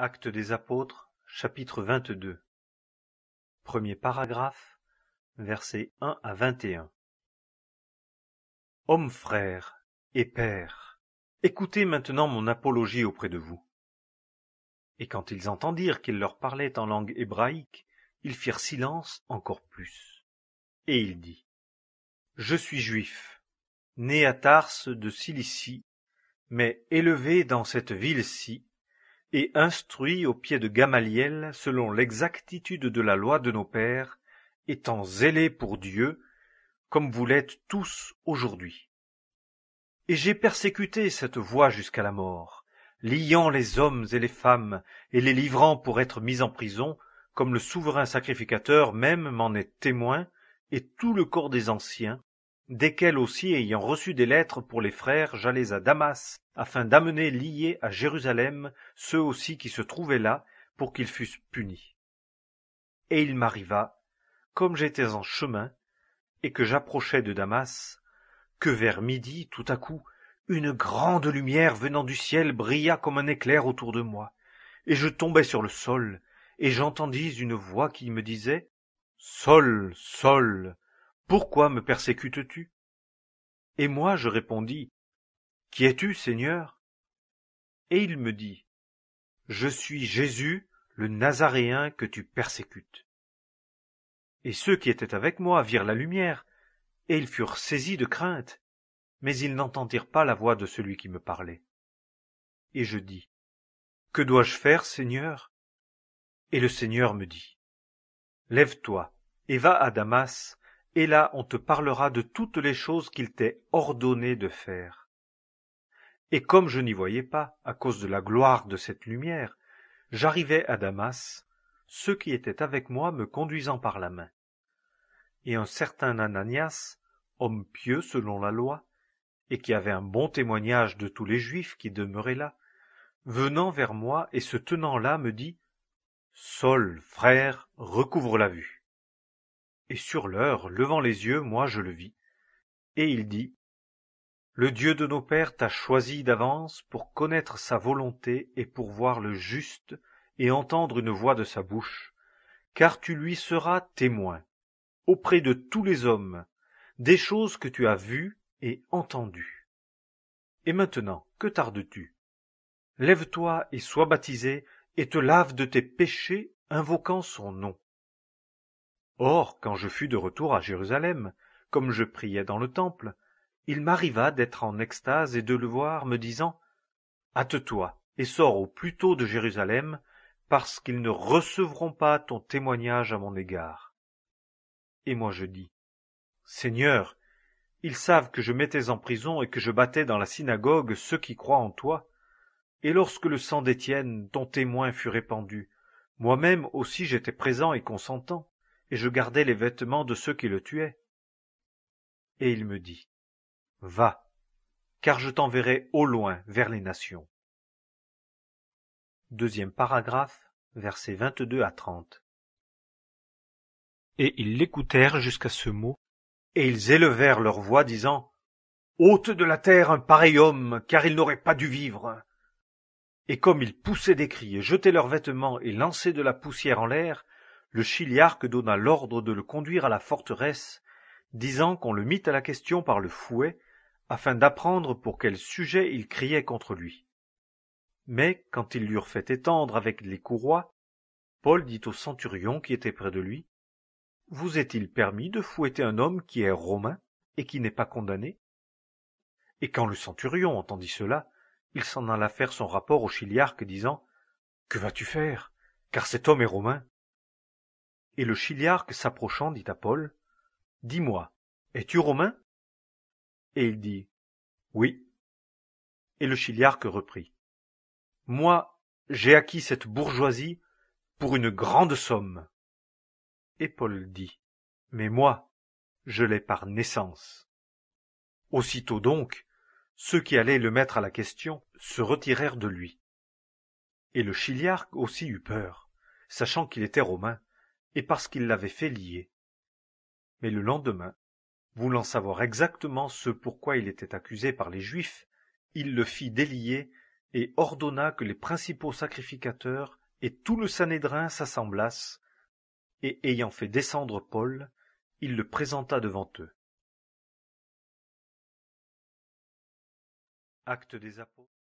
Actes des Apôtres, chapitre 22. Premier paragraphe, versets 1 à 21. Hommes frères et pères, écoutez maintenant mon apologie auprès de vous. Et quand ils entendirent qu'il leur parlait en langue hébraïque, ils firent silence encore plus. Et il dit: Je suis juif, né à Tarse de Cilicie, mais élevé dans cette ville-ci, et instruit au pied de Gamaliel selon l'exactitude de la loi de nos pères, étant zélé pour Dieu, comme vous l'êtes tous aujourd'hui. Et j'ai persécuté cette voie jusqu'à la mort, liant les hommes et les femmes, et les livrant pour être mis en prison, comme le souverain sacrificateur même m'en est témoin, et tout le corps des anciens, desquels aussi, ayant reçu des lettres pour les frères, j'allais à Damas, afin d'amener liés à Jérusalem ceux aussi qui se trouvaient là, pour qu'ils fussent punis. Et il m'arriva, comme j'étais en chemin, et que j'approchais de Damas, que vers midi, tout à coup, une grande lumière venant du ciel brilla comme un éclair autour de moi, et je tombai sur le sol, et j'entendis une voix qui me disait: Saul, Saul, pourquoi me persécutes-tu? Et moi je répondis: Qui es-tu, Seigneur? Et il me dit: Je suis Jésus, le Nazaréen que tu persécutes. Et ceux qui étaient avec moi virent la lumière, et ils furent saisis de crainte, mais ils n'entendirent pas la voix de celui qui me parlait. Et je dis: Que dois-je faire, Seigneur? Et le Seigneur me dit: Lève-toi, et va à Damas, et là on te parlera de toutes les choses qu'il t'est ordonné de faire. Et comme je n'y voyais pas, à cause de la gloire de cette lumière, j'arrivai à Damas, ceux qui étaient avec moi me conduisant par la main. Et un certain Ananias, homme pieux selon la loi, et qui avait un bon témoignage de tous les Juifs qui demeuraient là, venant vers moi et se tenant là, me dit: Saul, frère, recouvre la vue. Et sur l'heure, levant les yeux, moi je le vis. Et il dit: Le Dieu de nos pères t'a choisi d'avance pour connaître sa volonté et pour voir le juste et entendre une voix de sa bouche, car tu lui seras témoin, auprès de tous les hommes, des choses que tu as vues et entendues. Et maintenant, que tardes-tu? Lève-toi et sois baptisé, et te lave de tes péchés, invoquant son nom. Or, quand je fus de retour à Jérusalem, comme je priais dans le temple, il m'arriva d'être en extase et de le voir me disant: Hâte-toi et sors au plus tôt de Jérusalem, parce qu'ils ne recevront pas ton témoignage à mon égard. Et moi je dis: Seigneur, ils savent que je mettais en prison et que je battais dans la synagogue ceux qui croient en toi. Et lorsque le sang d'Étienne, ton témoin, fut répandu, moi-même aussi j'étais présent et consentant, et je gardais les vêtements de ceux qui le tuaient. Et il me dit: Va, car je t'enverrai au loin vers les nations. Deuxième paragraphe, versets 22 à 30. Et ils l'écoutèrent jusqu'à ce mot, et ils élevèrent leur voix, disant: Ôte de la terre un pareil homme, car il n'aurait pas dû vivre. Et comme ils poussaient des cris et jetaient leurs vêtements et lançaient de la poussière en l'air, le chiliarque donna l'ordre de le conduire à la forteresse, disant qu'on le mît à la question par le fouet, afin d'apprendre pour quel sujet il criait contre lui. Mais quand ils l'eurent fait étendre avec les courroies, Paul dit au centurion qui était près de lui: Vous est-il permis de fouetter un homme qui est romain et qui n'est pas condamné? Et quand le centurion entendit cela, il s'en alla faire son rapport au chiliarque, disant: Que vas-tu faire? Car cet homme est romain. Et le chiliarque s'approchant dit à Paul: Dis-moi, es-tu romain? Et il dit: Oui. Et le chiliarque reprit: Moi, j'ai acquis cette bourgeoisie pour une grande somme. Et Paul dit: Mais moi, je l'ai par naissance. Aussitôt donc, ceux qui allaient le mettre à la question se retirèrent de lui. Et le chiliarque aussi eut peur, sachant qu'il était romain, et parce qu'il l'avait fait lier. Mais le lendemain, voulant savoir exactement ce pourquoi il était accusé par les Juifs, il le fit délier et ordonna que les principaux sacrificateurs et tout le Sanhédrin s'assemblassent, et ayant fait descendre Paul, il le présenta devant eux. Actes des Apôtres.